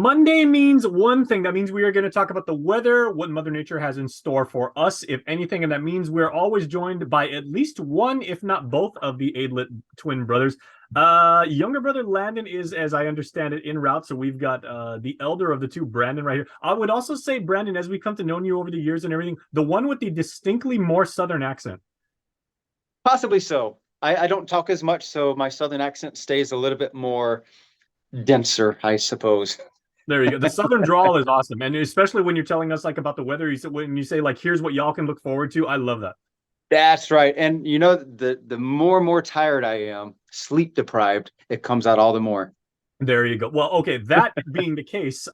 Monday means one thing. That means we are going to talk about the weather, what Mother Nature has in store for us, if anything. And that means we're always joined by at least one, if not both, of the Aidlet twin brothers. Younger brother Landon is, as I understand it, en route. So we've got the elder of the two, Brandon, right here. I would also say, Brandon, as we come to know you over the years and everything, the one with the distinctly more Southern accent. Possibly so. I don't talk as much, so my southern accent stays a little bit more denser, I suppose. There you go. The Southern drawl is awesome, and especially when you're telling us like about the weather. You said when you say like, "Here's what y'all can look forward to." I love that. That's right. And the more and more tired I am, sleep deprived, it comes out all the more. There you go. Well, okay, that being the case,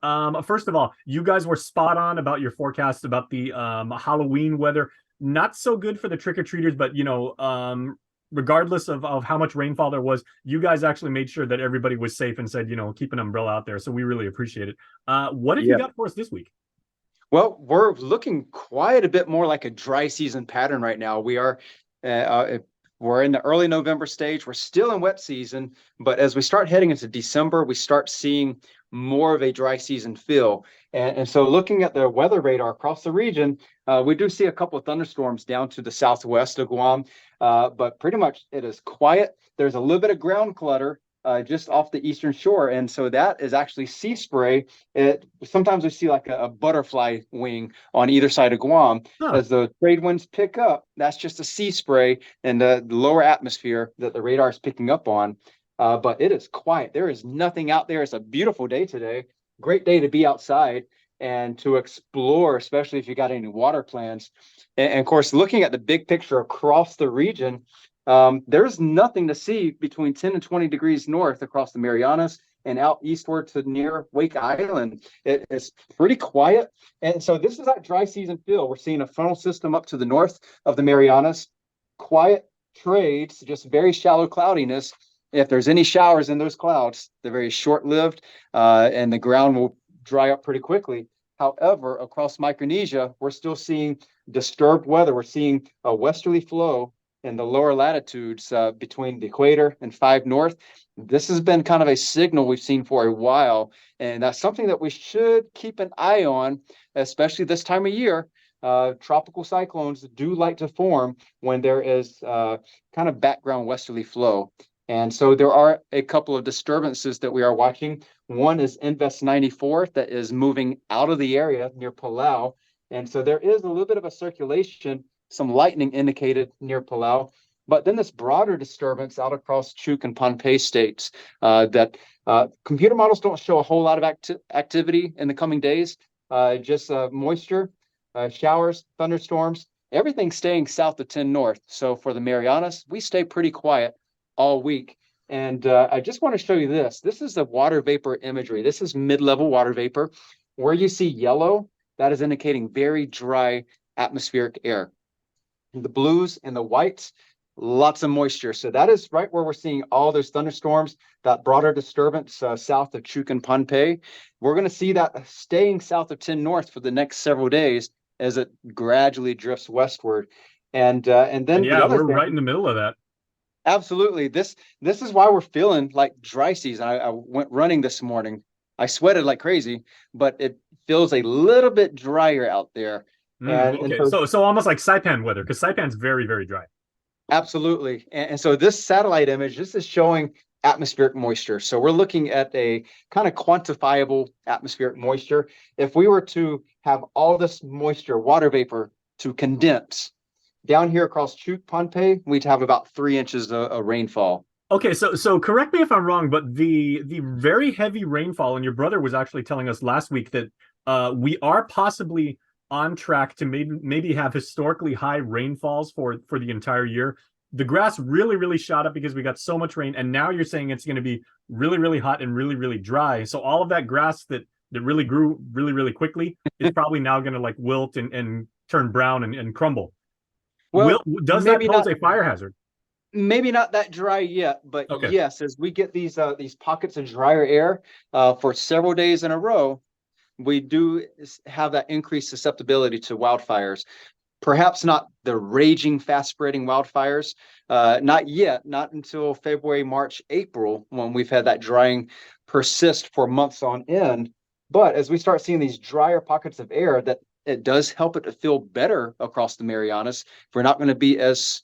first of all, you guys were spot on about your forecast about the Halloween weather. Not so good for the trick-or-treaters, but regardless of how much rainfall there was, you guys actually made sure that everybody was safe and said, keep an umbrella out there. So we really appreciate it. What have you Yeah. got for us this week? Well, we're looking quite a bit more like a dry season pattern right now. Uh, uh, we're in the early November stage. We're still in wet season, but as we start heading into December, we start seeing more of a dry season feel. And so, looking at the weather radar across the region, we do see a couple of thunderstorms down to the southwest of Guam, but pretty much it is quiet. There's a little bit of ground clutter. Just off the eastern shore, and so that is actually sea spray. It sometimes we see like a butterfly wing on either side of Guam. Huh. As the trade winds pick up, that's just a sea spray in the lower atmosphere that the radar is picking up on. But it is quiet. There is nothing out there. It's a beautiful day today. Great day to be outside and to explore, especially if you got any water plans. And of course, looking at the big picture across the region, there's nothing to see between 10 and 20 degrees north across the Marianas and out eastward to near Wake Island. It's pretty quiet. And so this is that dry season feel. We're seeing a frontal system up to the north of the Marianas, quiet trades, just very shallow cloudiness. If there's any showers in those clouds, they're very short lived, and the ground will dry up pretty quickly. However, across Micronesia, we're still seeing disturbed weather. We're seeing a westerly flow in the lower latitudes between the equator and 5 north. This has been kind of a signal we've seen for a while, and that's something that we should keep an eye on, especially this time of year. Tropical cyclones do like to form when there is kind of background westerly flow. And so there are a couple of disturbances that we are watching. One is NWS 94 that is moving out of the area near Palau. And so there is a little bit of a circulation, some lightning indicated near Palau. But then this broader disturbance out across Chuuk and Pohnpei states that computer models don't show a whole lot of activity in the coming days, just moisture, showers, thunderstorms, everything staying south of 10 north. So for the Marianas, we stay pretty quiet all week. And I just want to show you this. This is the water vapor imagery. This is mid-level water vapor. Where you see yellow, that is indicating very dry atmospheric air. The blues and the whites, lots of moisture. So that is right where we're seeing all those thunderstorms, that broader disturbance south of Chuuk and Pohnpei. We're going to see that staying south of 10 north for the next several days as it gradually drifts westward. And And then the yeah, other we're thing, right in the middle of that. absolutely, this is why we're feeling like dry season. I went running this morning. I sweated like crazy, but it feels a little bit drier out there. And Okay, so so almost like Saipan weather because Saipan's very very dry. absolutely. And so this satellite image, this is showing atmospheric moisture. So we're looking at a kind of quantifiable atmospheric moisture. If we were to have all this moisture, water vapor, to condense down here across Chuuk, Pohnpei, we'd have about 3 inches of rainfall. Okay, so correct me if I'm wrong, but the very heavy rainfall, and your brother was actually telling us last week that we are possibly on track to maybe have historically high rainfalls for the entire year. The grass really really shot up because we got so much rain, and now you're saying it's going to be really really hot and really really dry. So all of that grass that really grew really really quickly is probably now going to like wilt and turn brown and crumble. Will Well, does that maybe pose not a fire hazard? maybe not that dry yet, but Okay. yes, as we get these pockets of drier air for several days in a row, we do have that increased susceptibility to wildfires. Perhaps not the raging, fast-spreading wildfires, not yet, not until February, March, April, when we've had that drying persist for months on end. But as we start seeing these drier pockets of air, that it does help it to feel better across the Marianas. We're not going to be as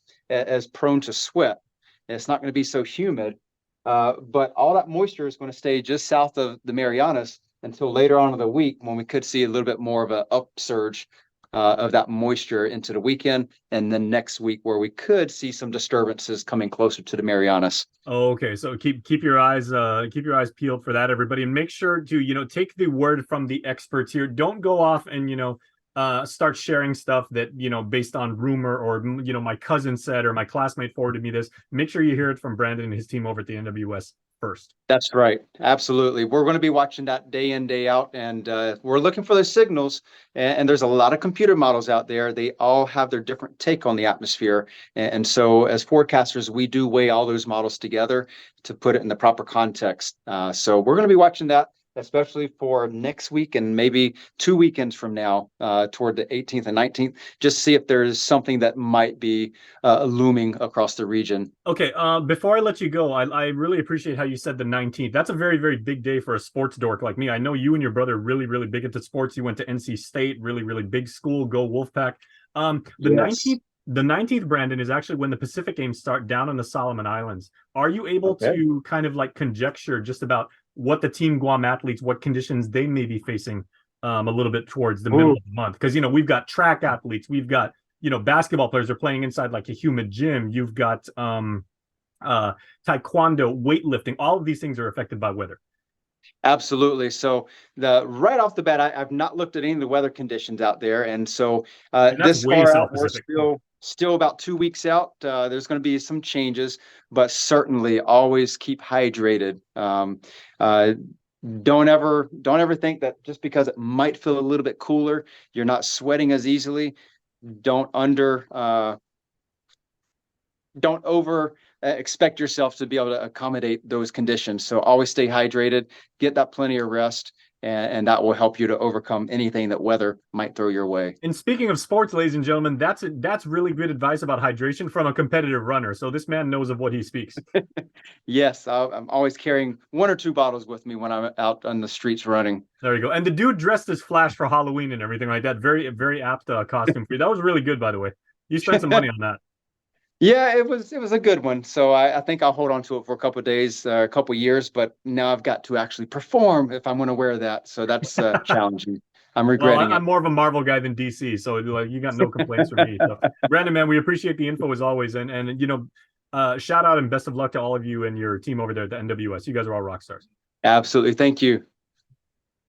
prone to sweat. It's not going to be so humid. But all that moisture is going to stay just south of the Marianas until later on in the week when we could see a little bit more of an upsurge of that moisture into the weekend, and then next week where we could see some disturbances coming closer to the Marianas. Okay, so keep your eyes peeled for that, everybody, and make sure to take the word from the experts here. Don't go off and start sharing stuff that based on rumor or my cousin said or my classmate forwarded me this. Make sure you hear it from Brandon and his team over at the NWS first. That's right. Absolutely. We're going to be watching that day in, day out, and we're looking for those signals. And there's a lot of computer models out there. They all have their different take on the atmosphere. And so, as forecasters, we do weigh all those models together to put it in the proper context. So, we're going to be watching that, especially for next week and maybe 2 weekends from now, toward the 18th and 19th, just see if there's something that might be looming across the region. Okay, before I let you go, I really appreciate how you said the 19th. That's a very, very big day for a sports dork like me. I know you and your brother are really, really big into sports. You went to NC State, really, really big school. Go Wolfpack. The Yes. 19th, the 19th, Brandon, is actually when the Pacific Games start down in the Solomon Islands. Are you able Okay. to kind of like conjecture just about what the Team Guam athletes, what conditions they may be facing a little bit towards the middle Ooh. of the month? Because we've got track athletes, we've got basketball players are playing inside like a humid gym. You've got taekwondo, weightlifting. All of these things are affected by weather. Absolutely. So the right off the bat, I've not looked at any of the weather conditions out there, and so And that's this way far South out, we're Pacific. still about 2 weeks out. There's going to be some changes, but certainly always keep hydrated. Uh, don't ever think that just because it might feel a little bit cooler, you're not sweating as easily. Don't under don't over expect yourself to be able to accommodate those conditions. So always stay hydrated, get that plenty of rest, and that will help you to overcome anything that weather might throw your way. And speaking of sports, ladies and gentlemen, that's really good advice about hydration from a competitive runner. So this man knows of what he speaks. Yes, I'm always carrying 1 or 2 bottles with me when I'm out on the streets running. There you go. And the dude dressed as Flash for Halloween and everything like that. Very, very apt costume for you. That was really good, by the way. You spent some money on that. Yeah, it was a good one. So I think I'll hold on to it for a couple of days, a couple of years, but now I've got to actually perform if I'm going to wear that. So that's challenging. I'm Well, regretting I'm it. more of a Marvel guy than DC, so like you got no complaints from me. So, Brandon, man, we appreciate the info as always, and shout out and best of luck to all of you and your team over there at the NWS. You guys are all rock stars. Absolutely. Thank you.